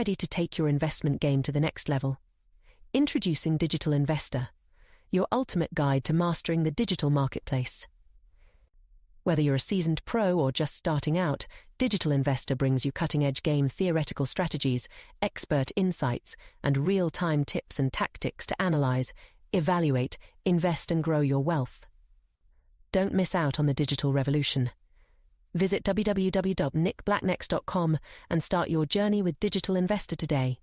ready to take your investment game to the next level? Introducing Digital Investor, your ultimate guide to mastering the digital marketplace. Whether you're a seasoned pro or just starting out, Digital Investor brings you cutting-edge game theoretical strategies, expert insights, and real-time tips and tactics to analyze, evaluate, invest, and grow your wealth. Don't miss out on the digital revolution. Visit www.nickblacknext.com and start your journey with Digital Investor today.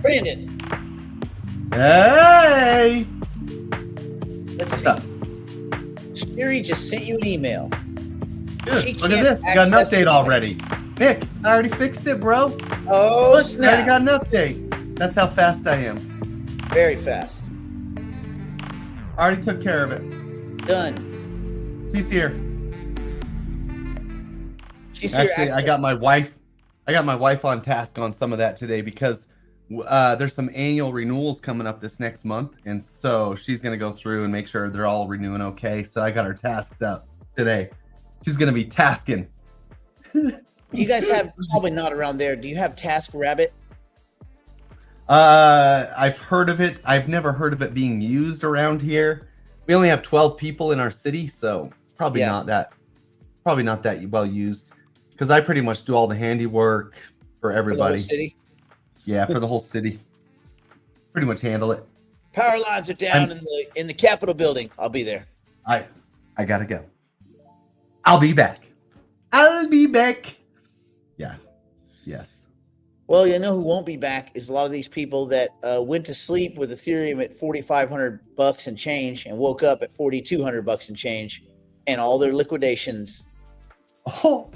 Brandon. Hey! Let's see. Sherry just sent you an email. Dude, look at this. We got an update already. Nick, I already fixed it, bro. Oh, look, snap. I already got an update. That's how fast I am. Very fast. I already took care of it. Done. She's here. She's here. Actually, I got my wife on task on some of that today because there's some annual renewals coming up this next month, and so she's going to go through and make sure they're all renewing okay. So I got her tasked up today. She's going to be tasking. You guys have, probably not around there, do you have TaskRabbit? I've heard of it. I've never heard of it being used around here. We only have 12 people in our city, so probably not that well used, because I pretty much do all the handiwork for everybody. For the whole city? Yeah, for the whole city. Pretty much handle it. Power lines are down in the Capitol building. I'll be there. I gotta go. I'll be back. I'll be back. Yeah. Yes. Well, you know who won't be back is a lot of these people that went to sleep with Ethereum at $4,500 and change and woke up at $4,200 and change, and all their liquidations. Oh.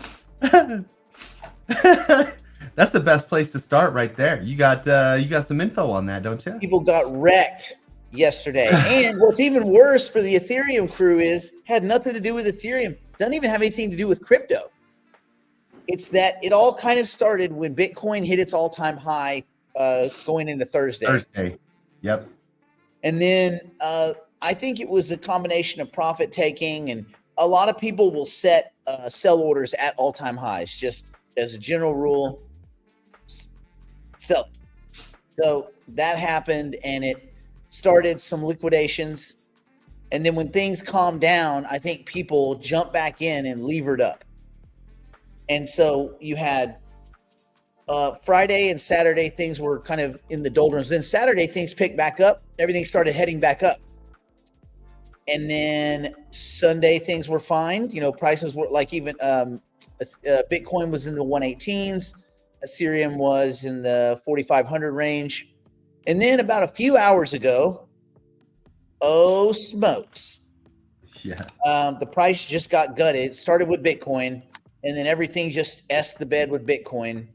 That's the best place to start right there. You got some info on that, don't you? People got wrecked yesterday. And what's even worse for the Ethereum crew is had nothing to do with Ethereum. Doesn't even have anything to do with crypto. It's that it all kind of started when Bitcoin hit its all-time high going into Thursday. Yep. And then I think it was a combination of profit taking, and a lot of people will set sell orders at all-time highs, just as a general rule. So that happened, and it started some liquidations. And then when things calmed down, I think people jumped back in and levered up. And so you had Friday and Saturday, things were kind of in the doldrums. Then Saturday, things picked back up. Everything started heading back up. And then Sunday, things were fine. You know, prices were like even Bitcoin was in the 118s. Ethereum was in the 4,500 range. And then about a few hours ago, oh smokes. Yeah. The price just got gutted. It started with Bitcoin, and then everything just S the bed with Bitcoin.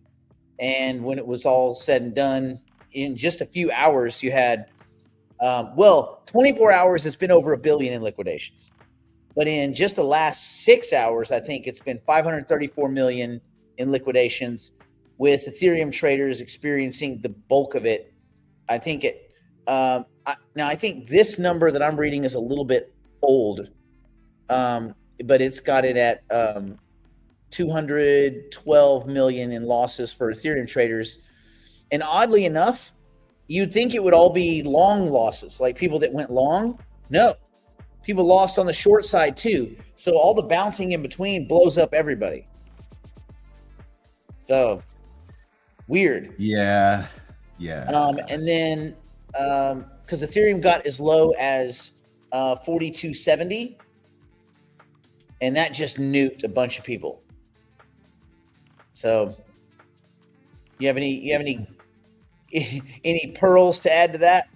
And when it was all said and done, in just a few hours, you had, 24 hours, it's been over $1 billion in liquidations. But in just the last 6 hours, I think it's been 534 million in liquidations, with Ethereum traders experiencing the bulk of it. I think it, now I think this number that I'm reading is a little bit old, but it's got it at 212 million in losses for Ethereum traders. And oddly enough, you'd think it would all be long losses, like people that went long. No, people lost on the short side too. So all the bouncing in between blows up everybody. So weird. Yeah. And then because Ethereum got as low as 4,270, and that just nuked a bunch of people. So you have any pearls to add to that?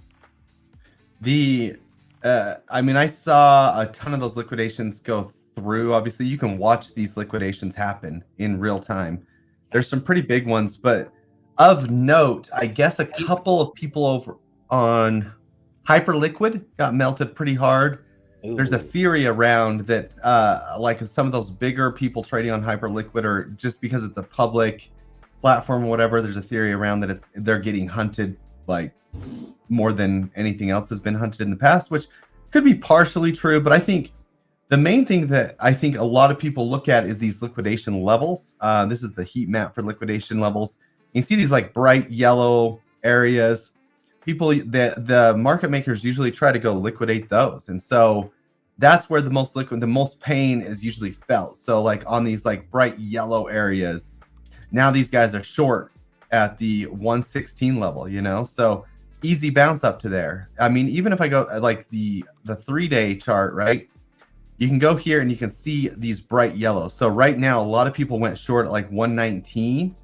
I mean, I saw a ton of those liquidations go through. Obviously, you can watch these liquidations happen in real time. There's some pretty big ones, but of note, I guess a couple of people on Hyperliquid, got melted pretty hard. There's a Ooh. theory around that, like some of those bigger people trading on Hyperliquid, or just because it's a public platform or whatever, there's a theory around that they're getting hunted like more than anything else has been hunted in the past, which could be partially true. But I think the main thing that I think a lot of people look at is these liquidation levels. This is the heat map for liquidation levels. You see these like bright yellow areas. The market makers usually try to go liquidate those, and so that's where the most pain is usually felt. So like on these like bright yellow areas, now these guys are short at the 116 level, you know, so easy bounce up to there. I mean, even if I go like the 3-day chart, right, you can go here and you can see these bright yellows. So right now a lot of people went short at like 119,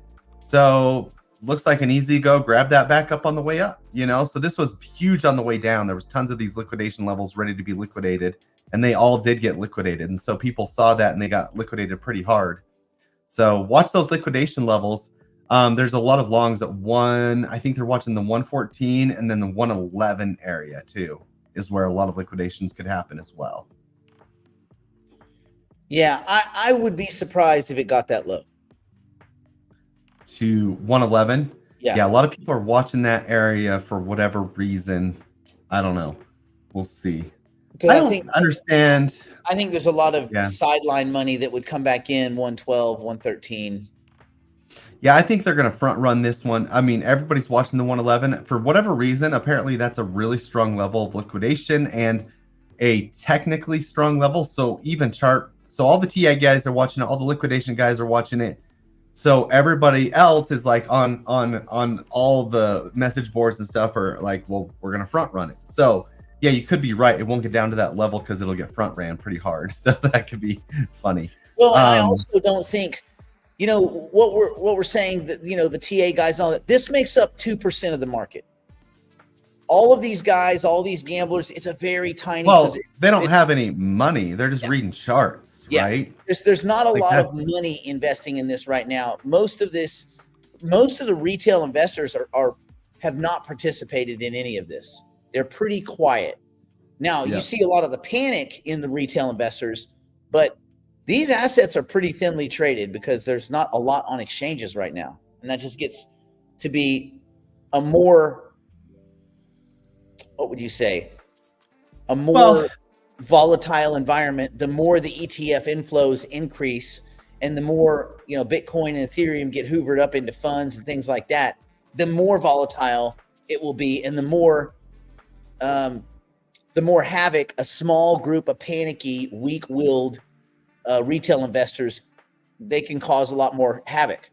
so looks like an easy go grab that back up on the way up, you know. So this was huge on the way down. There was tons of these liquidation levels ready to be liquidated, and they all did get liquidated, and so people saw that and they got liquidated pretty hard. So watch those liquidation levels. There's a lot of longs at I think they're watching the 114 and then the 111 area too, is where a lot of liquidations could happen as well. Yeah, I would be surprised if it got that low. To 111. Yeah, A lot of people are watching that area for whatever reason. I don't know. We'll see. I don't understand. I think there's a lot of sideline money that would come back in 112, 113. Yeah, I think they're going to front run this one. I mean, everybody's watching the 111 for whatever reason. Apparently, that's a really strong level of liquidation and a technically strong level. So even chart. So all the TI guys are watching it. All the liquidation guys are watching it. So everybody else is like on all the message boards and stuff are like, well, we're going to front run it. So yeah, you could be right. It won't get down to that level because it'll get front ran pretty hard. So that could be funny. Well, and I also don't think, you know, what we're saying that, you know, the TA guys and all that, this makes up 2% of the market. All of these guys, all these gamblers, it's a very tiny position. They don't have any money. They're just reading charts, right? There's not a lot of money investing in this right now. Most of the retail investors have not participated in any of this. They're pretty quiet. Now, you see a lot of the panic in the retail investors, but these assets are pretty thinly traded because there's not a lot on exchanges right now. And that just gets to be a more, what would you say, a more volatile environment. The more the ETF inflows increase and the more, you know, Bitcoin and Ethereum get hoovered up into funds and things like that, the more volatile it will be, and the more havoc a small group of panicky, weak-willed retail investors, they can cause a lot more havoc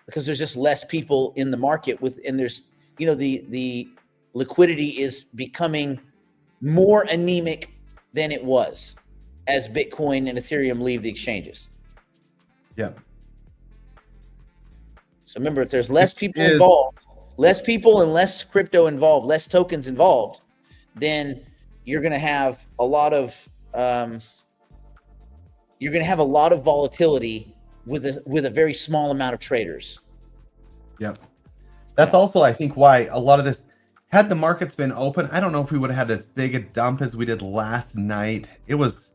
because there's just less people in the market and there's, you know, the liquidity is becoming more anemic than it was as Bitcoin and Ethereum leave the exchanges. Yeah. So remember, if there's less people involved, less people and less crypto involved, less tokens involved, then you're going to have a lot of volatility with a very small amount of traders. Yep. That's also, I think, why a lot of this, had the markets been open, I don't know if we would have had as big a dump as we did last night. It was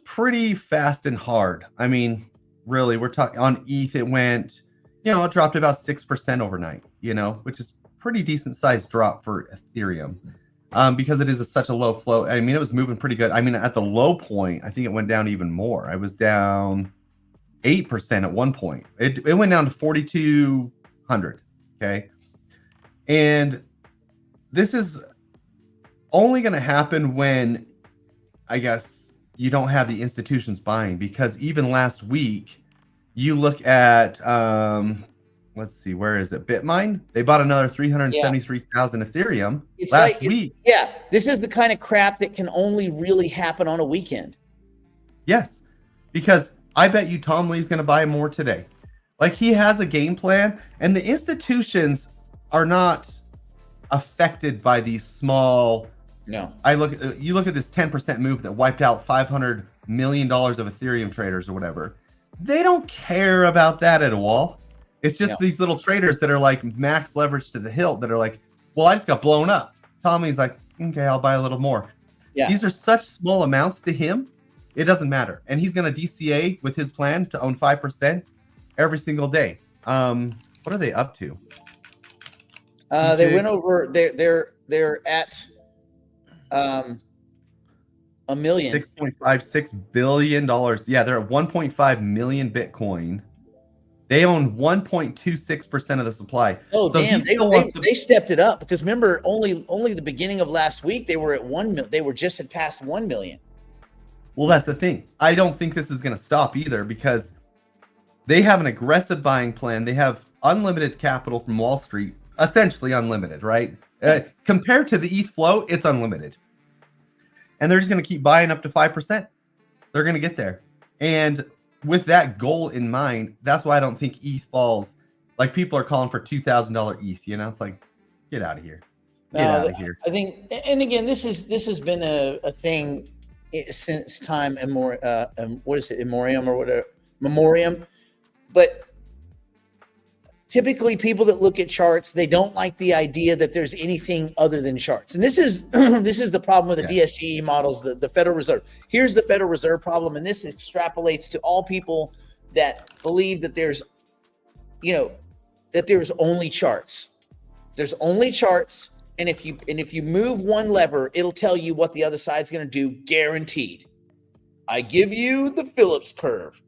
pretty fast and hard. I mean, really, we're talking on ETH, it went, you know, it dropped about 6% overnight, you know, which is pretty decent sized drop for Ethereum. Because it is such a low flow. I mean, it was moving pretty good. I mean, at the low point, I think it went down even more. I was down 8% at one point. It went down to 4,200. Okay. And this is only going to happen when, I guess, you don't have the institutions buying, because even last week, you look at, let's see, where is it? Bitmine. They bought another 373,000 Ethereum last week. Yeah, this is the kind of crap that can only really happen on a weekend. Yes, because I bet you Tom Lee's going to buy more today. Like, he has a game plan, and the institutions are not affected by these small. No. You look at this 10% move that wiped out $500 million of Ethereum traders or whatever. They don't care about that at all. It's just these little traders that are like max leverage to the hilt that are like, well, I just got blown up. Tommy's like, okay, I'll buy a little more. Yeah. These are such small amounts to him, it doesn't matter. And he's going to DCA with his plan to own 5% every single day. What are they up to? They went over. They're at $1 million. $6.56 billion. Yeah, they're at 1.5 million Bitcoin. They own 1.26% of the supply. Oh, so damn! They stepped it up because remember, only the beginning of last week they were at 1 million. They were just had passed 1 million. Well, that's the thing. I don't think this is going to stop either because they have an aggressive buying plan. They have unlimited capital from Wall Street, essentially unlimited, right? Compared to the ETH flow, it's unlimited. And they're just going to keep buying up to 5%. They're going to get there. And with that goal in mind, that's why I don't think ETH falls. Like people are calling for $2,000 ETH, you know, it's like, get out of here. Get out of here. I think, and again, this has been a thing since time what is it, Memoriam or whatever, Memoriam. But typically people that look at charts, they don't like the idea that there's anything other than charts. And this is this is the problem with the DSGE models, the Federal Reserve. Here's the Federal Reserve problem, and this extrapolates to all people that believe that there's, that there's only charts. There's only charts, and if you move one lever, it'll tell you what the other side's going to do, guaranteed. I give you the Phillips curve.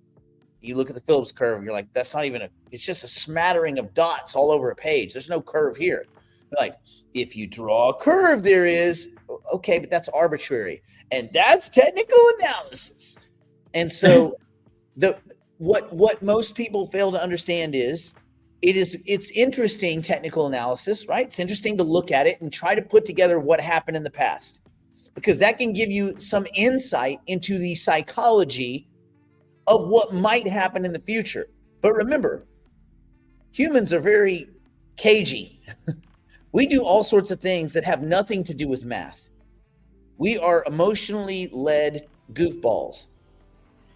You look at the Phillips curve, and you're like, that's not even it's just a smattering of dots all over a page. There's no curve here. You're like, if you draw a curve, there is. Okay, but that's arbitrary. And that's technical analysis. And so what most people fail to understand is it's interesting technical analysis, right? It's interesting to look at it and try to put together what happened in the past, because that can give you some insight into the psychology of what might happen in the future. But remember, humans are very cagey. We do all sorts of things that have nothing to do with math. We are emotionally led goofballs.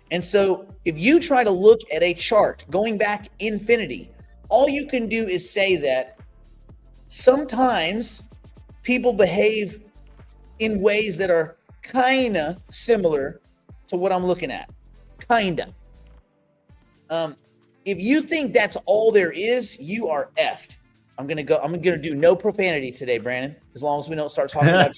And so if you try to look at a chart going back infinity, all you can do is say that sometimes people behave in ways that are kind of similar to what I'm looking at. Kinda. If you think that's all there is, you are effed. I'm gonna do no profanity today, Brandon, as long as we don't start talking about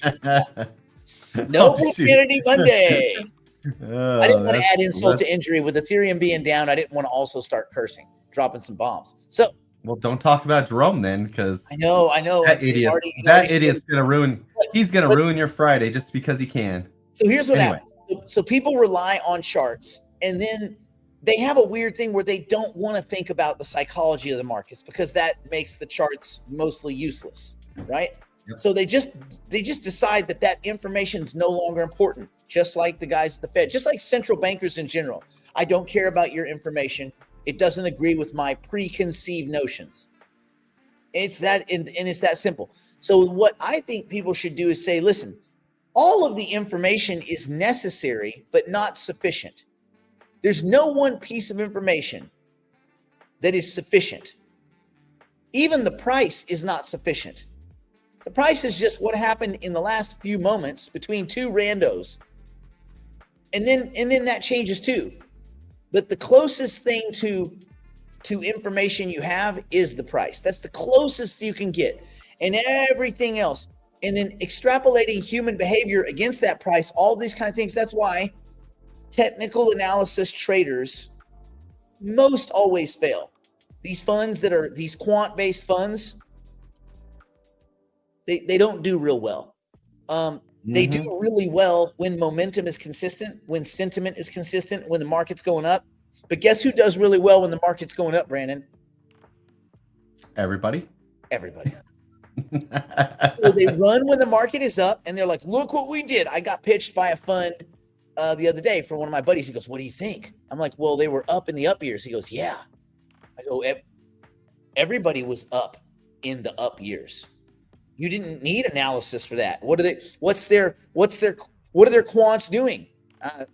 no profanity Monday. I didn't want to add insult to injury. With Ethereum being down, I didn't want to also start cursing, dropping some bombs. So, well, don't talk about Jerome then, because I know that idiot's gonna ruin. He's gonna ruin your Friday just because he can. So here's what happens. So people rely on charts, and then they have a weird thing where they don't want to think about the psychology of the markets because that makes the charts mostly useless, right? Yep. So they just decide that information is no longer important, just like the guys at the Fed, just like central bankers in general. I don't care about your information. It doesn't agree with my preconceived notions. It's that, and it's that simple. So what I think people should do is say, listen, all of the information is necessary, but not sufficient. There's no one piece of information that is sufficient. Even the price is not sufficient. The price is just what happened in the last few moments between two randos. And then that changes too. But the closest thing to information you have is the price. That's the closest you can get. And everything else. And then extrapolating human behavior against that price, all these kind of things. That's why technical analysis traders most always fail. These funds that are these quant-based funds, they don't do real well. They do really well when momentum is consistent, when sentiment is consistent, when the market's going up. But guess who does really well when the market's going up, Brandon? Everybody. So they run when the market is up, and they're like, look what we did. I got pitched by a fund the other day from one of my buddies. He goes, what do you think? I'm like, well, they were up in the up years. He goes, yeah. I go, everybody was up in the up years. You didn't need analysis for that. What are their quants doing?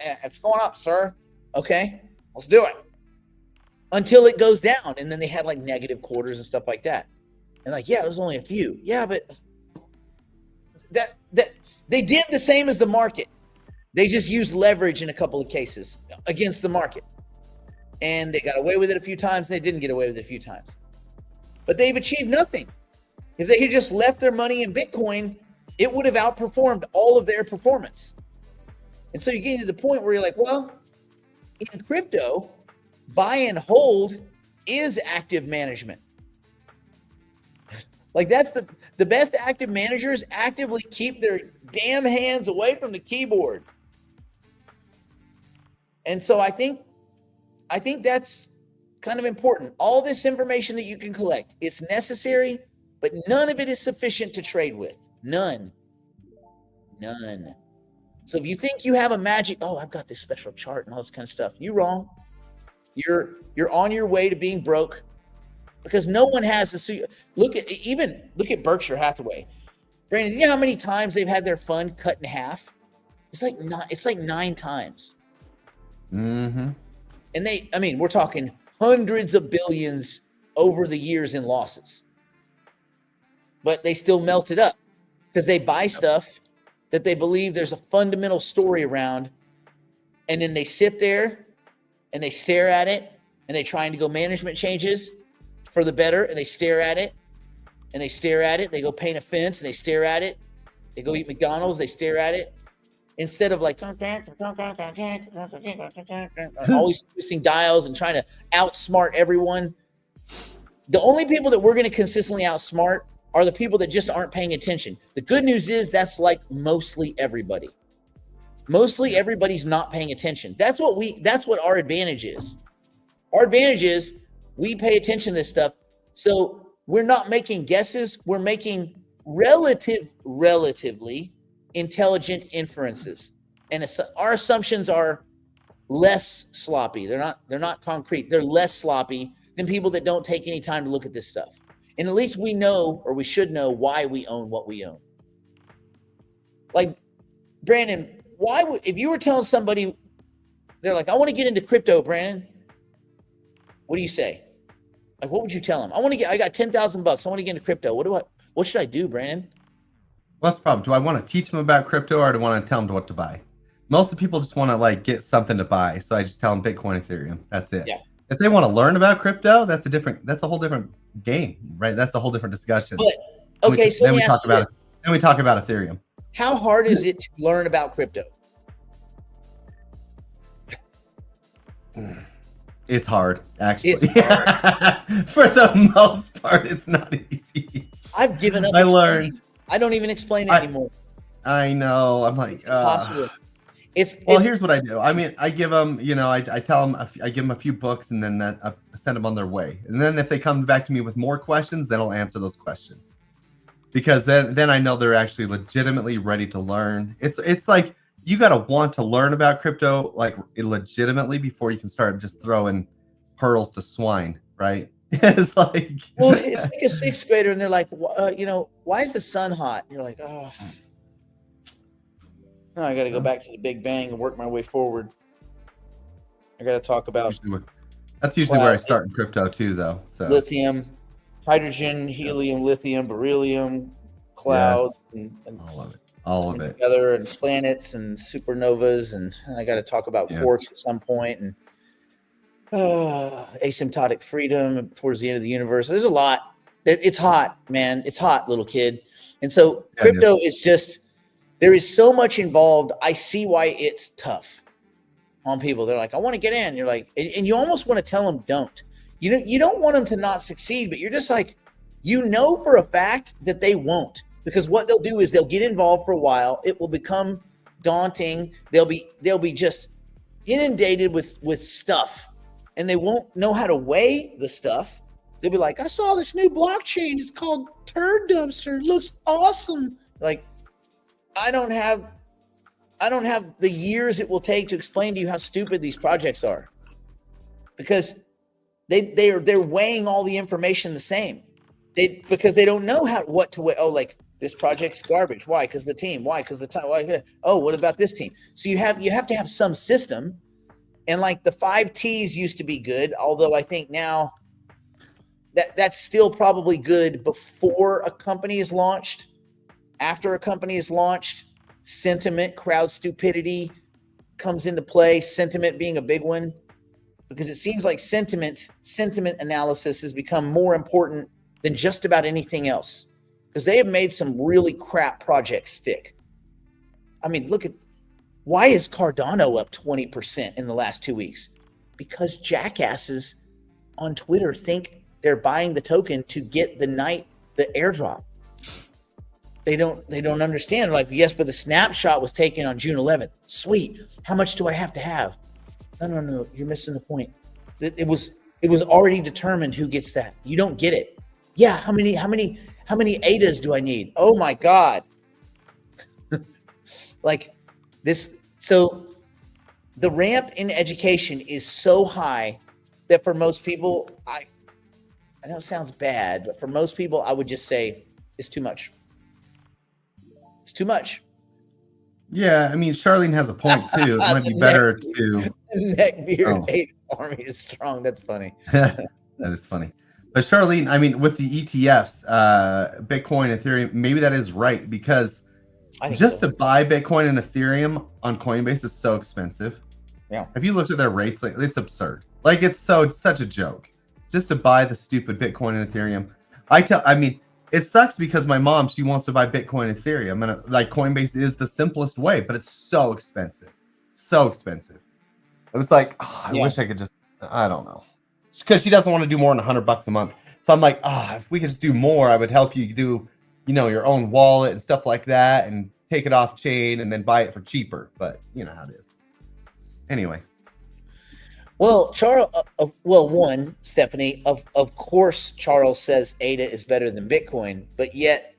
It's going up, sir. Okay, let's do it. Until it goes down. And then they had like negative quarters and stuff like that. And like, yeah, there's only a few. Yeah, but that they did the same as the market. They just used leverage in a couple of cases against the market. And they got away with it a few times, and they didn't get away with it a few times. But they've achieved nothing. If they had just left their money in Bitcoin, it would have outperformed all of their performance. And so you get to the point where you're like, well, in crypto, buy and hold is active management. Like that's the best active managers actively keep their damn hands away from the keyboard. And so I think that's kind of important. All this information that you can collect, it's necessary, but none of it is sufficient to trade with. None. So if you think you have a magic, oh, I've got this special chart and all this kind of stuff, you're wrong. You're on your way to being broke because no one has the. Look at Berkshire Hathaway. Brandon, you know how many times they've had their fund cut in half? It's like 9 times. Mm-hmm. And we're talking hundreds of billions over the years in losses. But they still melt it up because they buy stuff that they believe there's a fundamental story around. And then they sit there and they stare at it and they're trying to go management changes for the better. And they stare at it and they stare at it. They go paint a fence and they stare at it. They go eat McDonald's. They stare at it. Instead of like always twisting dials and trying to outsmart everyone. The only people that we're going to consistently outsmart are the people that just aren't paying attention. The good news is that's like mostly everybody. Mostly everybody's not paying attention. That's what our advantage is. Our advantage is we pay attention to this stuff. So we're not making guesses. We're making relatively intelligent inferences. And our assumptions are less sloppy. They're not concrete. They're less sloppy than people that don't take any time to look at this stuff. And at least we know, or we should know, why we own what we own. Like, Brandon, if you were telling somebody, they're like, I want to get into crypto, Brandon, what do you say? Like, what would you tell them? I got $10,000. I want to get into crypto. What should I do, Brandon? What's the problem? Do I want to teach them about crypto or do I want to tell them what to buy? Most of the people just want to like get something to buy. So I just tell them Bitcoin, Ethereum. That's it. Yeah. If they want to learn about crypto, that's a whole different game, right? That's a whole different discussion. But, okay, then we talk about Ethereum. How hard is it to learn about crypto? It's hard, actually. It's hard. For the most part, it's not easy. I've given up. I learned. I don't even explain it anymore. I know. I'm like, it's impossible. Here's what I do. I mean, I give them, I tell them, I give them a few books and then I send them on their way. And then if they come back to me with more questions, then I'll answer those questions. Because then I know they're actually legitimately ready to learn. It's like you got to want to learn about crypto like legitimately before you can start just throwing pearls to swine, right? It's like it's like a 6th grader and they're like, why is the sun hot? And you're like, oh. No, I got to go back to the Big Bang and work my way forward. I got to talk about. That's usually where I start in crypto too, though. So lithium, hydrogen, helium, lithium, beryllium, clouds, and all of it together, and planets and supernovas, and I got to talk about quarks at some point, and asymptotic freedom towards the end of the universe. There's a lot. It's hot, man. It's hot, little kid. And so crypto is just. There is so much involved. I see why it's tough on people. They're like, I want to get in. You're like, and you almost want to tell them don't. You don't want them to not succeed, but you're just like, for a fact that they won't, because what they'll do is they'll get involved for a while. It will become daunting. They'll be just inundated with stuff, and they won't know how to weigh the stuff. They'll be like, I saw this new blockchain. It's called Turd Dumpster. It looks awesome. Like, I don't have the years it will take to explain to you how stupid these projects are, because they're weighing all the information the same. Because they don't know what to weigh. Oh, like this project's garbage. Why? Because the team. Why? Because the time. Why? Oh, what about this team? So you have to have some system, and like the 5 T's used to be good, although I think now that's still probably good before a company is launched. after a company is launched, sentiment, crowd stupidity comes into play, sentiment being a big one, because it seems like sentiment analysis has become more important than just about anything else, because they have made some really crap projects stick. I mean, look at, why is Cardano up 20% in the last 2 weeks? Because jackasses on Twitter think they're buying the token to get the airdrop. They don't understand. Like, yes, but the snapshot was taken on June 11th. Sweet. How much do I have to have? No. You're missing the point. It was already determined who gets that. You don't get it. Yeah. How many ADAs do I need? Oh my God. Like this. So the ramp in education is so high that for most people, I know it sounds bad, but for most people, I would just say it's too much. It's too much. Yeah, I mean, Charlene has a point too. It might be better to neckbeard army is strong. That's funny. That is funny. But Charlene, I mean, with the ETFs, Bitcoin, Ethereum, maybe that is right, because just to buy Bitcoin and Ethereum on Coinbase is so expensive. Yeah. Have you looked at their rates? Like, it's absurd. Like, it's such a joke just to buy the stupid Bitcoin and Ethereum. I mean, it sucks because my mom, she wants to buy Bitcoin and Ethereum, and like Coinbase is the simplest way, but it's so expensive. So expensive. It's like, I wish I could just, I don't know. Because she doesn't want to do more than $100 a month. So I'm like, if we could just do more, I would help you do, your own wallet and stuff like that, and take it off chain and then buy it for cheaper. But you know how it is. Anyway. Well, Charles, Stephanie, of course, Charles says ADA is better than Bitcoin, but yet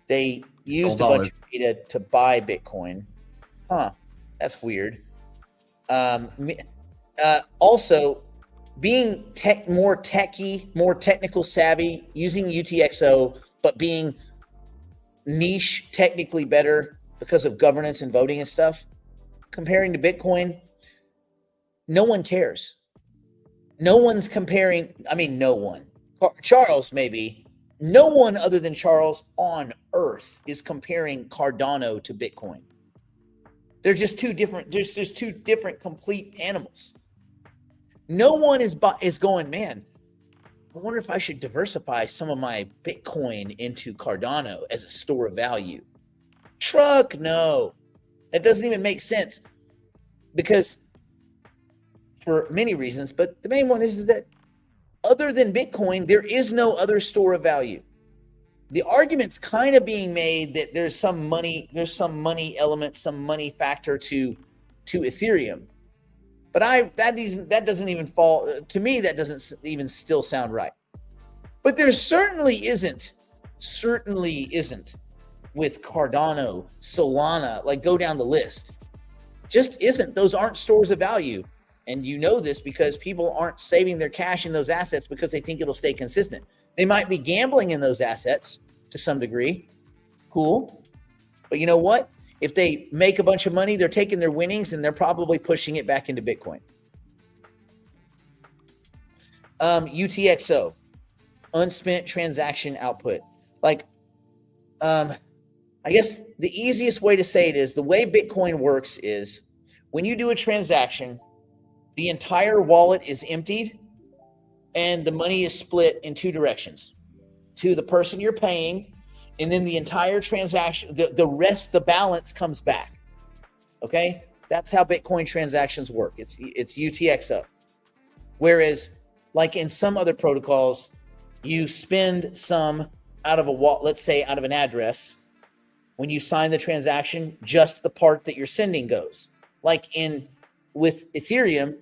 they used a bunch of ADA to buy Bitcoin. That's weird. Also, being more techie, more technical savvy, using UTXO, but being niche technically better because of governance and voting and stuff, comparing to Bitcoin, no one cares. No one's comparing. I mean, no one. Charles, maybe. No one other than Charles on earth is comparing Cardano to Bitcoin. They're just two different. There's just two different complete animals. No one is going, man, I wonder if I should diversify some of my Bitcoin into Cardano as a store of value. Truck, no. That doesn't even make sense, because for many reasons, but the main one is that other than Bitcoin, there is no other store of value. The argument's kind of being made that there's some money element, some money factor to Ethereum. But that doesn't even fall to me. That doesn't even still sound right. But there certainly isn't with Cardano, Solana, like go down the list. Just isn't. Those aren't stores of value. And you know this because people aren't saving their cash in those assets because they think it'll stay consistent. They might be gambling in those assets to some degree. Cool. But you know what? If they make a bunch of money, they're taking their winnings and they're probably pushing it back into Bitcoin. UTXO, unspent transaction output. Like, I guess the easiest way to say it is the way Bitcoin works is when you do a transaction, the entire wallet is emptied and the money is split in two directions, to the person you're paying, and then the entire transaction, the balance comes back. Okay? That's how Bitcoin transactions work. It's UTXO. Whereas like in some other protocols, you spend some out of a wallet, let's say out of an address. When you sign the transaction, just the part that you're sending goes. Like with Ethereum,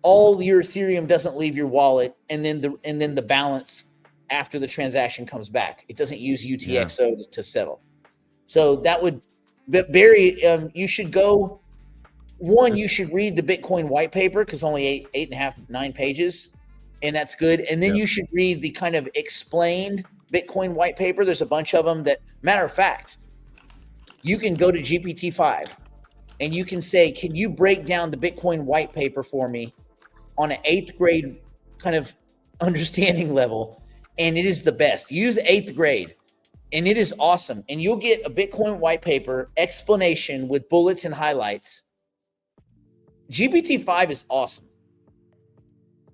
all your Ethereum doesn't leave your wallet, and then the balance after the transaction comes back. It doesn't use UTXO to settle. So that would, Barry, you should go. One, you should read the Bitcoin white paper because only 9 pages, and that's good. And then you should read the kind of explained Bitcoin white paper. There's a bunch of them that, matter of fact, you can go to GPT-5 and you can say, can you break down the Bitcoin white paper for me on an 8th grade kind of understanding level? And it is the best. Use 8th grade. And it is awesome. And you'll get a Bitcoin white paper explanation with bullets and highlights. GPT-5 is awesome.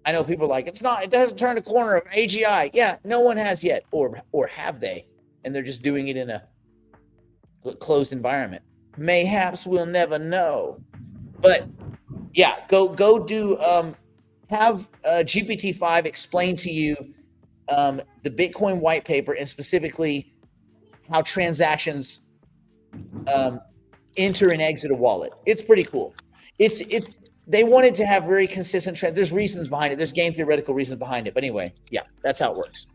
I know people are like, it doesn't turn the corner of AGI. Yeah, no one has yet, or have they? And they're just doing it in a closed environment. Mayhaps we'll never know. But yeah, go do have GPT-5 explain to you the Bitcoin white paper, and specifically how transactions enter and exit a wallet. It's pretty cool. It's they wanted to have very consistent trend. There's reasons behind it. There's game theoretical reasons behind it. But anyway, yeah, that's how it works.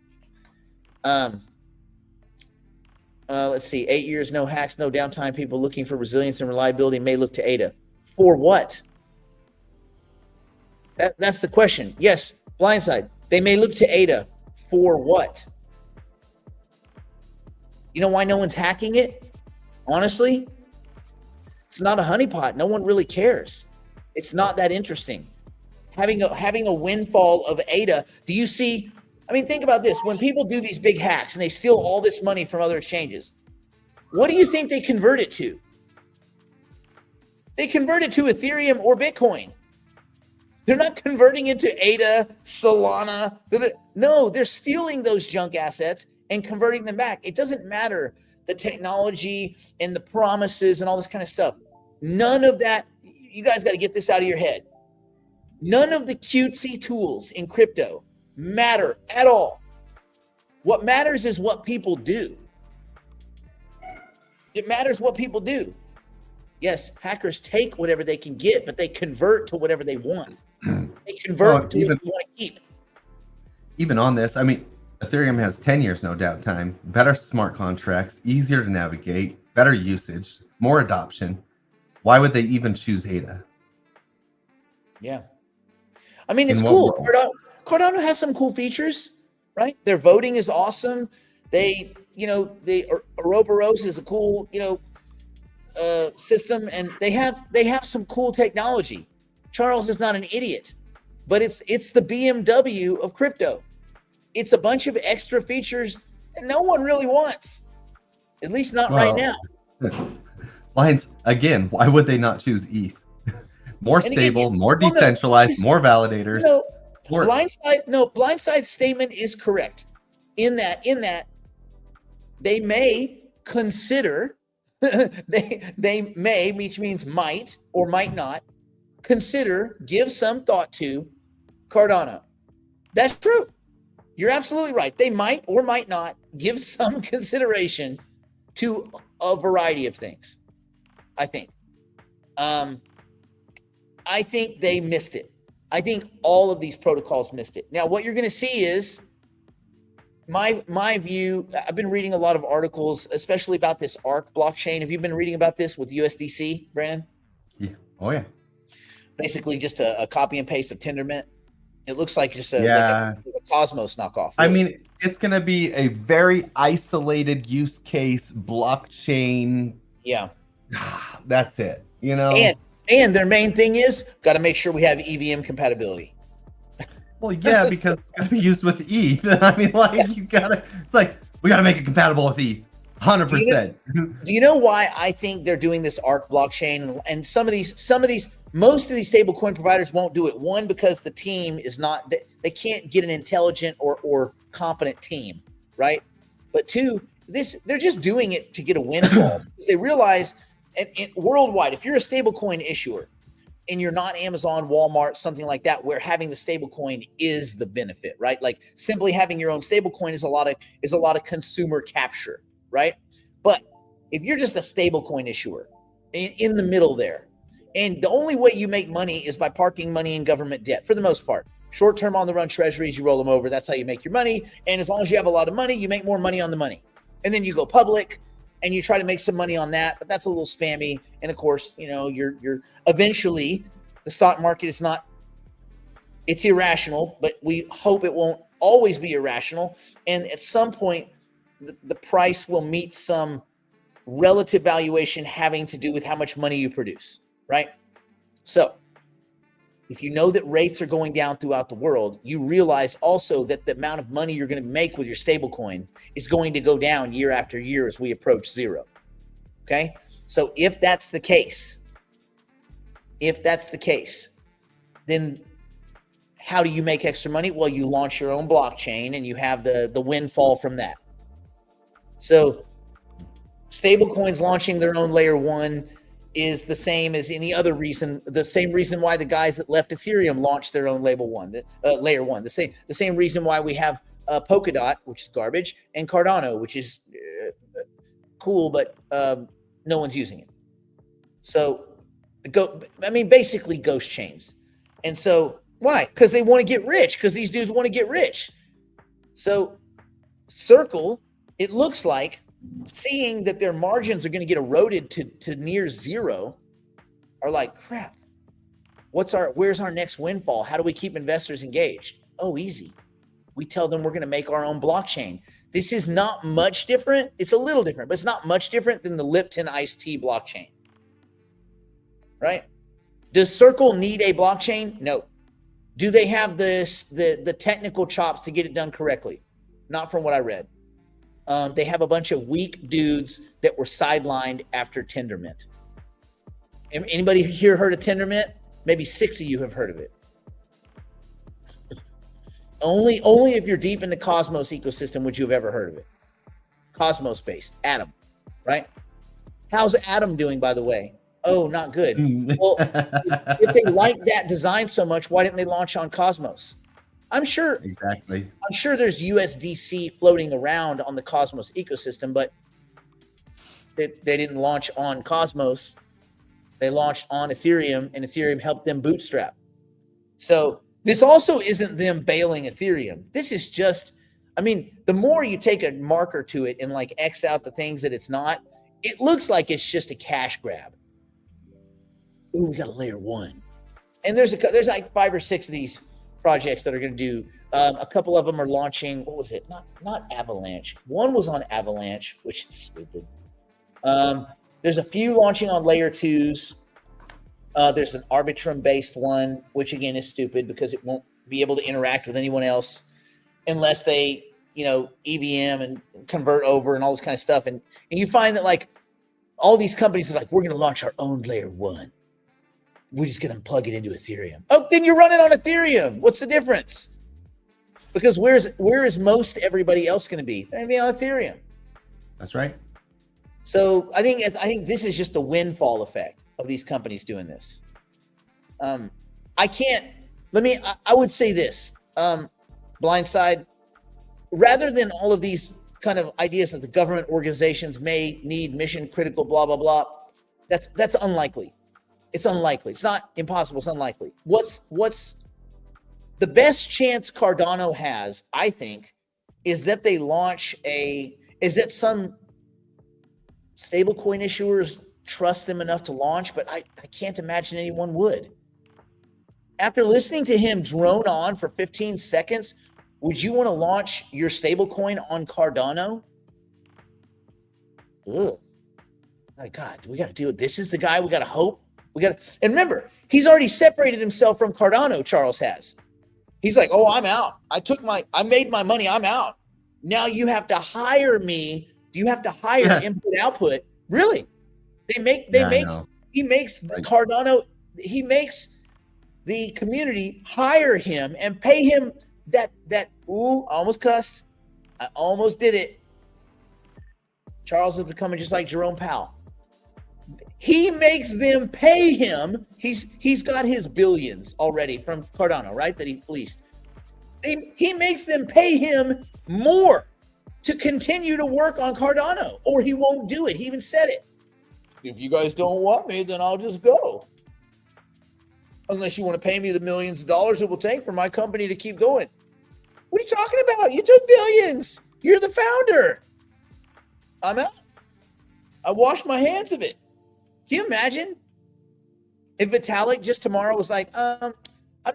Let's see. 8 years, no hacks, no downtime. People looking for resilience and reliability may look to ADA. For what? That's the question. Yes, blindside. They may look to ADA. For what? You know why no one's hacking it? Honestly, it's not a honeypot. No one really cares. It's not that interesting. Having a windfall of ADA. Do you see? I mean, think about this. When people do these big hacks and they steal all this money from other exchanges, what do you think they convert it to? They convert it to Ethereum or Bitcoin. They're not converting it to ADA, Solana. No, they're stealing those junk assets and converting them back. It doesn't matter the technology and the promises and all this kind of stuff. None of that. You guys got to get this out of your head. None of the cutesy tools in crypto matter at all. What matters is what people do. It matters what people do. Yes, hackers take whatever they can get, but they convert to whatever they want. They convert to what they want to keep. Even on this, I mean, Ethereum has 10 years no downtime, better smart contracts, easier to navigate, better usage, more adoption. Why would they even choose ADA? Yeah. I mean, it's cool. Cardano has some cool features, right? Their voting is awesome. They, Ouroboros is a cool, system, and they have some cool technology. Charles is not an idiot, but it's the BMW of crypto. It's a bunch of extra features that no one really wants, at least not right now. Lines again. Why would they not choose ETH? More stable, more decentralized, more validators. Blindside's statement is correct in that they may consider they may, which means might or might not, consider, give some thought to Cardano. That's true. You're absolutely right. They might or might not give some consideration to a variety of things. I think they missed it. I think all of these protocols missed it. Now, what you're going to see is my view. I've been reading a lot of articles, especially about this ARC blockchain. Have you been reading about this with USDC, Brandon? Yeah. Oh, yeah. Basically just a copy and paste of Tendermint. It looks like just a Cosmos knockoff. Really. I mean, it's going to be a very isolated use case blockchain. Yeah. That's it, And their main thing is got to make sure we have EVM compatibility. Well, yeah, because it's going to be used with ETH. I mean, it's like, we got to make it compatible with ETH. 100%. Do you know why I think they're doing this ARC blockchain? And most of these stablecoin providers won't do it. One, because the team is not, they can't get an intelligent or competent team, right? But two, they're just doing it to get a windfall. Because they realize, and worldwide, if you're a stablecoin issuer and you're not Amazon, Walmart, something like that, where having the stablecoin is the benefit, right? Like simply having your own stablecoin is a lot of consumer capture, right? But if you're just a stablecoin issuer in the middle there, and the only way you make money is by parking money in government debt for the most part. Short-term on the run treasuries, you roll them over. That's how you make your money. And as long as you have a lot of money, you make more money on the money. And then you go public and you try to make some money on that, but that's a little spammy. And of course, you're eventually, the stock market is not, it's irrational, but we hope it won't always be irrational. And at some point, the price will meet some relative valuation having to do with how much money you produce, right? So if you know that rates are going down throughout the world, you realize also that the amount of money you're going to make with your stablecoin is going to go down year after year as we approach zero. Okay? So if that's the case, then how do you make extra money? Well, you launch your own blockchain and you have the windfall from that. So stablecoins launching their own layer one is the same as any other reason. The same reason why the guys that left Ethereum launched their own layer one. The same reason why we have Polkadot, which is garbage, and Cardano, which is cool, but no one's using it. So basically ghost chains. And so why? Because they want to get rich. Because these dudes want to get rich. So Circle, it looks like, seeing that their margins are going to get eroded to near zero, are like, crap, where's our next windfall? How do we keep investors engaged? Oh, easy. We tell them we're going to make our own blockchain. This is not much different. It's a little different, but it's not much different than the Lipton iced tea blockchain. Right? Does Circle need a blockchain? No. Do they have the technical chops to get it done correctly? Not from what I read. They have a bunch of weak dudes that were sidelined after Tendermint. Anybody here heard of Tendermint? Maybe 6 of you have heard of it. Only if you're deep in the Cosmos ecosystem would you have ever heard of it. Cosmos based, Atom, right? How's Atom doing, by the way? Oh, not good. Well, if they like that design so much, why didn't they launch on Cosmos? I'm sure there's USDC floating around on the Cosmos ecosystem, but they didn't launch on Cosmos. They launched on Ethereum, and Ethereum helped them bootstrap. So this also isn't them bailing Ethereum. This is just, the more you take a marker to it and like X out the things that it's not, it looks like it's just a cash grab. Ooh, we got a layer one. And there's like 5 or 6 of these projects that are going to do. A couple of them are launching. What was it? Not Avalanche. One was on Avalanche, which is stupid. There's a few launching on layer 2s. There's an Arbitrum based one, which again is stupid because it won't be able to interact with anyone else unless they, EVM and convert over and all this kind of stuff. And you find that like all these companies are like, we're going to launch our own layer one. We're just going to plug it into Ethereum. Oh, then you're running on Ethereum. What's the difference? Because where is most everybody else going to be? They're going to be on Ethereum. That's right. So I think this is just the windfall effect of these companies doing this. I would say this, Blindside, rather than all of these kind of ideas that the government organizations may need mission critical, blah, blah, blah, that's unlikely. It's unlikely. It's not impossible. It's unlikely. What's the best chance Cardano has, I think, is that they launch is that some stablecoin issuers trust them enough to launch, but I can't imagine anyone would. After listening to him drone on for 15 seconds, would you want to launch your stablecoin on Cardano? Ugh. My God, we got to do it. This is the guy we got to hope. And remember, he's already separated himself from Cardano, Charles has. He's like, oh, I'm out. I made my money. I'm out. Now you have to hire me. You have to hire input output. Really? He makes the Cardano, he makes the community hire him and pay him that I almost cussed. I almost did it. Charles is becoming just like Jerome Powell. He makes them pay him. He's got his billions already from Cardano, right? That he fleeced. He makes them pay him more to continue to work on Cardano, or he won't do it. He even said it. If you guys don't want me, then I'll just go. Unless you want to pay me the millions of dollars it will take for my company to keep going. What are you talking about? You took billions. You're the founder. I'm out. I washed my hands of it. Can you imagine if Vitalik just tomorrow was like, I'm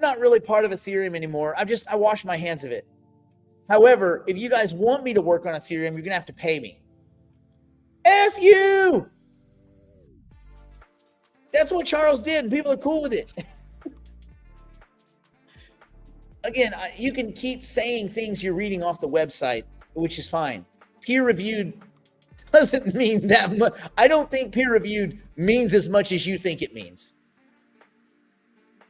not really part of Ethereum anymore. I washed my hands of it. However, if you guys want me to work on Ethereum, you're going to have to pay me. F you! That's what Charles did, and people are cool with it. again, you can keep saying things you're reading off the website, which is fine. Peer reviewed doesn't mean that much. I don't think peer reviewed means as much as you think it means.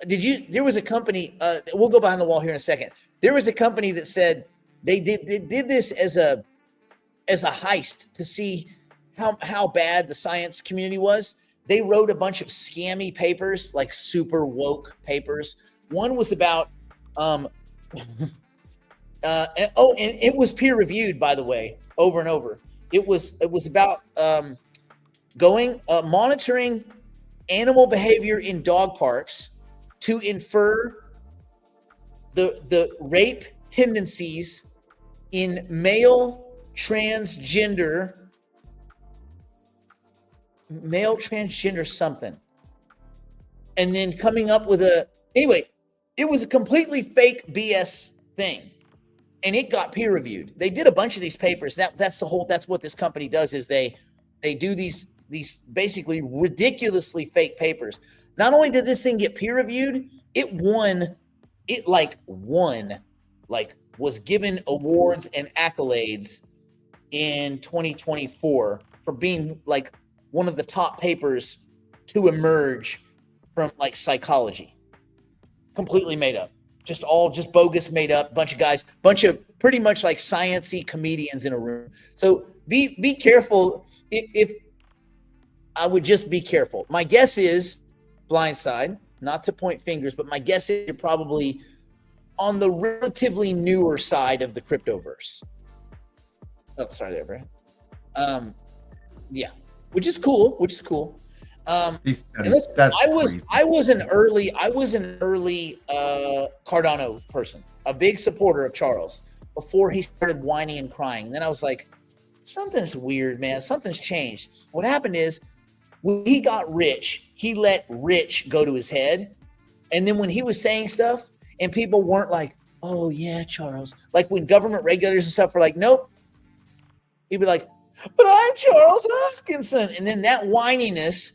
There was a company, we'll go behind the wall here in a second. There was a company that said they did this as a heist to see how bad the science community was. They wrote a bunch of scammy papers, like super woke papers. One was about, and it was peer reviewed, by the way, over and over. It was about monitoring animal behavior in dog parks to infer the rape tendencies in male transgender something, and then coming up with anyway, it was a completely fake BS thing, and it got peer reviewed. They did a bunch of these papers. That's what this company does, is they do these basically ridiculously fake papers. Not only did this thing get peer reviewed, it was given awards and accolades in 2024 for being like one of the top papers to emerge from like psychology. Completely made up. Just bogus, made up, bunch of pretty much like science-y comedians in a room. So be careful. If I would just be careful. My guess is, blindside, not to point fingers, but my guess is you're probably on the relatively newer side of the cryptoverse. Oh, sorry there, Brad. Yeah, which is cool. I was an early Cardano person, a big supporter of Charles before he started whining and crying. And then I was like, something's weird, man. Something's changed. What happened is, when he got rich, he let rich go to his head. And then when he was saying stuff and people weren't like, oh yeah, Charles, like when government regulators and stuff were like, nope, he'd be like, but I'm Charles Hoskinson. And then that whininess,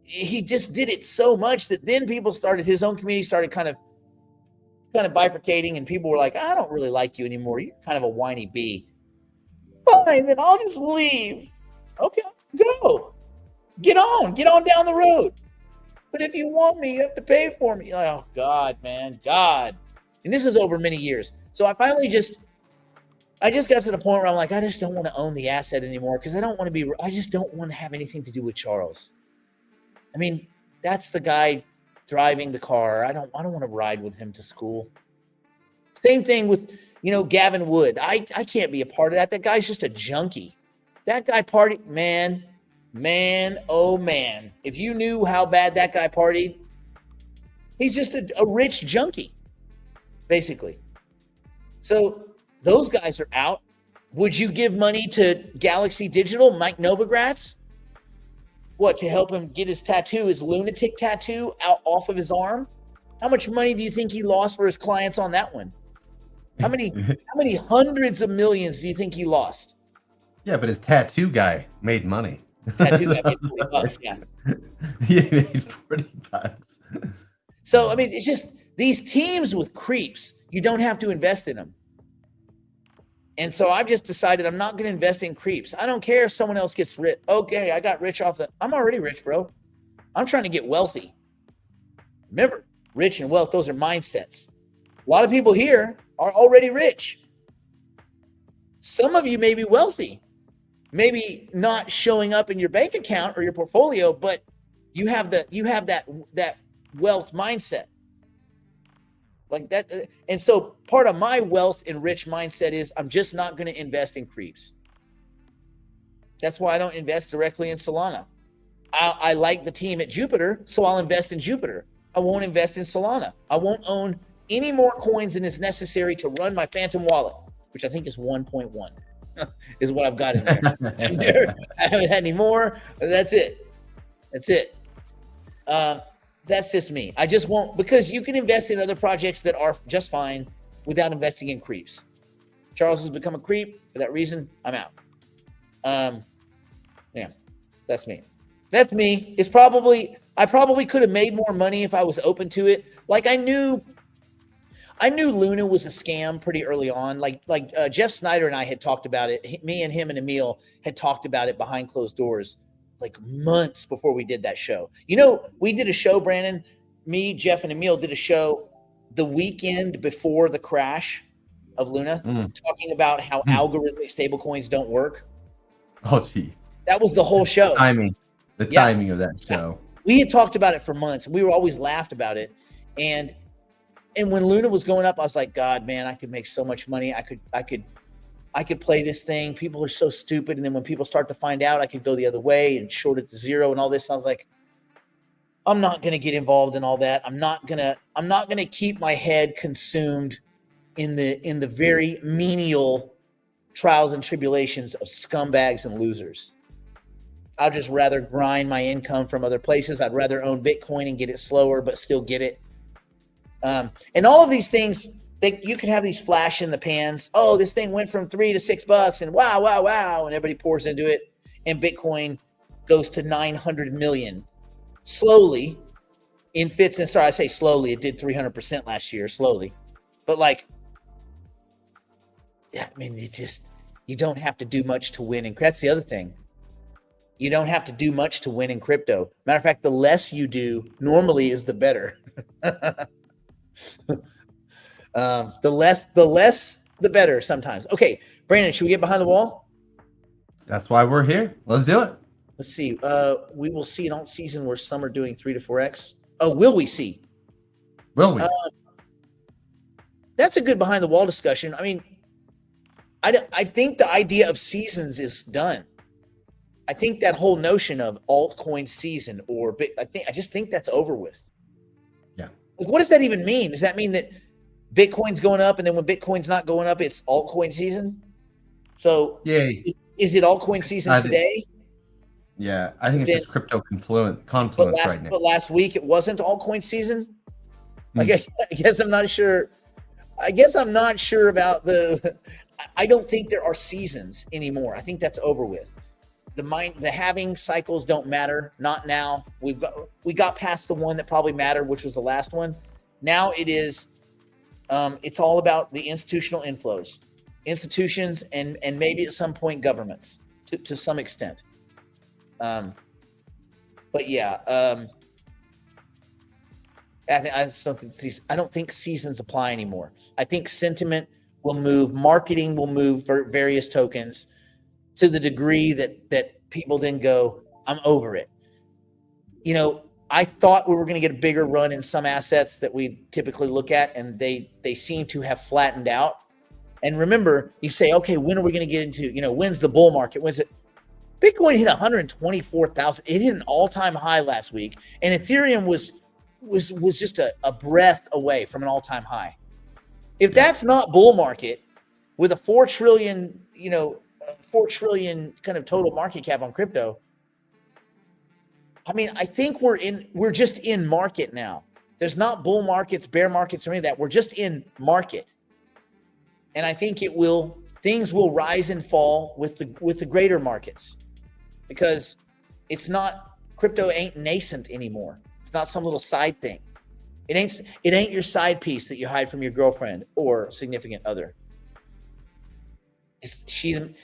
he just did it so much that then his own community started kind of bifurcating, and people were like, I don't really like you anymore. You're kind of a whiny bee. Fine, then I'll just leave. Okay, go. Get on down the road. But if you want me, you have to pay for me. Like, oh God, man, God. And this is over many years. So I got to the point where I'm like, I just don't want to own the asset anymore, because I just don't want to have anything to do with Charles. I mean, that's the guy driving the car. I don't want to ride with him to school. Same thing with, Gavin Wood. I can't be a part of that. That guy's just a junkie. That guy partied, man, oh man. If you knew how bad that guy partied, he's just a rich junkie, basically. So those guys are out. Would you give money to Galaxy Digital, Mike Novogratz? What, to help him get his lunatic tattoo out off of his arm? How much money do you think he lost for his clients on that one? How many hundreds of millions do you think he lost? Yeah, but his tattoo guy made money. His tattoo guy made $40, yeah. He made $40. So, I mean, it's just these teams with creeps, you don't have to invest in them. And so I've just decided I'm not going to invest in creeps. I don't care if someone else gets rich. Okay, I got rich I'm already rich, bro. I'm trying to get wealthy. Remember, rich and wealth, those are mindsets. A lot of people here are already rich. Some of you may be wealthy, maybe not showing up in your bank account or your portfolio, but you have that wealth mindset. Like that. And so part of my wealth and rich mindset is I'm just not going to invest in creeps. That's why I don't invest directly in Solana. I like the team at Jupiter, so I'll invest in Jupiter. I won't invest in Solana. I won't own any more coins than is necessary to run my Phantom wallet, which I think is 1.1 is what I've got in there. I haven't had any more. That's it. That's just me. I just won't, because you can invest in other projects that are just fine without investing in creeps. Charles has become a creep. For that reason, I'm out. Yeah, that's me. I probably could have made more money if I was open to it. Like I I knew Luna was a scam pretty early on. Like Jeff Snyder and I had talked about it. Me and him and Emil had talked about it behind closed doors like months before we did that show. You know, we did a show, Brandon. Me, Jeff, and Emil did a show the weekend before the crash of Luna, talking about how algorithmic stablecoins don't work. Oh, geez. That was the whole show. The timing of that show. We had talked about it for months. We were always laughed about it. And when Luna was going up, I was like, God, man, I could make so much money. I could play this thing. People are so stupid. And then when people start to find out, I could go the other way and short it to zero and all this. And I was like, I'm not going to get involved in all that. I'm not going to keep my head consumed in the very menial trials and tribulations of scumbags and losers. I'd just rather grind my income from other places. I'd rather own Bitcoin and get it slower, but still get it. And all of these things, you can have these flash in the pans. Oh, this thing went from $3 to $6 and wow. And everybody pours into it. And Bitcoin goes to 900 million slowly in fits and starts. I say slowly, it did 300% last year, slowly. But you don't have to do much to win. And that's the other thing. You don't have to do much to win in crypto. Matter of fact, the less you do normally is the better. The less, the better sometimes. Okay, Brandon, should we get behind the wall? That's why we're here. Let's do it. Let's see. We will see an alt season where some are doing 3 to 4x. Oh, will we see? Will we? That's a good behind the wall discussion. I mean, I think the idea of seasons is done. I think that whole notion of altcoin season I just think that's over with. Yeah. Like, what does that even mean? Does that mean that Bitcoin's going up and then when Bitcoin's not going up, it's altcoin season? So yay. Is it altcoin season today? Yeah, I think it's just crypto confluence right now. But last week it wasn't altcoin season. I guess I'm not sure. I guess I'm not sure about I don't think there are seasons anymore. I think that's over with. The halving cycles don't matter. Not now. We got past the one that probably mattered, which was the last one. Now it is. It's all about the institutional inflows, institutions, and maybe at some point governments to some extent. But yeah, I don't think seasons apply anymore. I think sentiment will move, marketing will move for various tokens to the degree that people then go, I'm over it. You know, I thought we were going to get a bigger run in some assets that we typically look at, and they seem to have flattened out. And remember, you say, okay, when are we going to get into, when's the bull market? When's it? Bitcoin hit 124,000. It hit an all-time high last week, and Ethereum was just a breath away from an all-time high. If that's not bull market with a 4 trillion, 4 trillion kind of total market cap on crypto, I mean, I think we're just in market now. There's not bull markets, bear markets, or any of that. We're just in market. And I think things will rise and fall with the greater markets, because crypto ain't nascent anymore. It's not some little side thing. It ain't your side piece that you hide from your girlfriend or significant other. She's in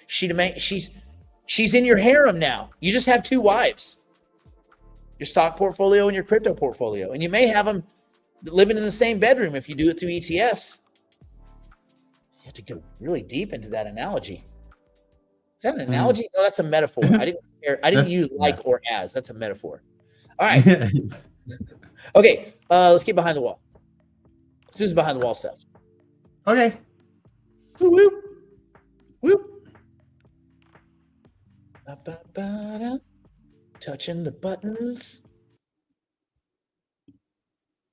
your harem now. You just have 2 wives. Your stock portfolio and your crypto portfolio. And you may have them living in the same bedroom if you do it through ETFs. You have to go really deep into that analogy. Is that an analogy? No, that's a metaphor. I didn't use or as. That's a metaphor. All right. Okay, let's get behind the wall. Let's do some behind the wall stuff. Okay. Whoop, whoop. Ba-ba-ba-da. Touching the buttons.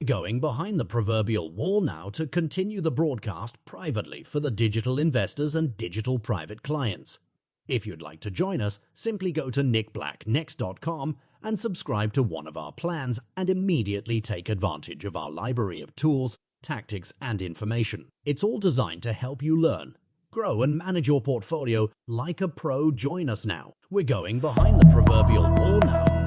Going behind the proverbial wall now to continue the broadcast privately for the digital investors and digital private clients. If you'd like to join us, simply go to nickblacknext.com and subscribe to one of our plans and immediately take advantage of our library of tools, tactics, and information. It's all designed to help you learn, grow, and manage your portfolio like a pro. Join us now. We're going behind the proverbial wall now.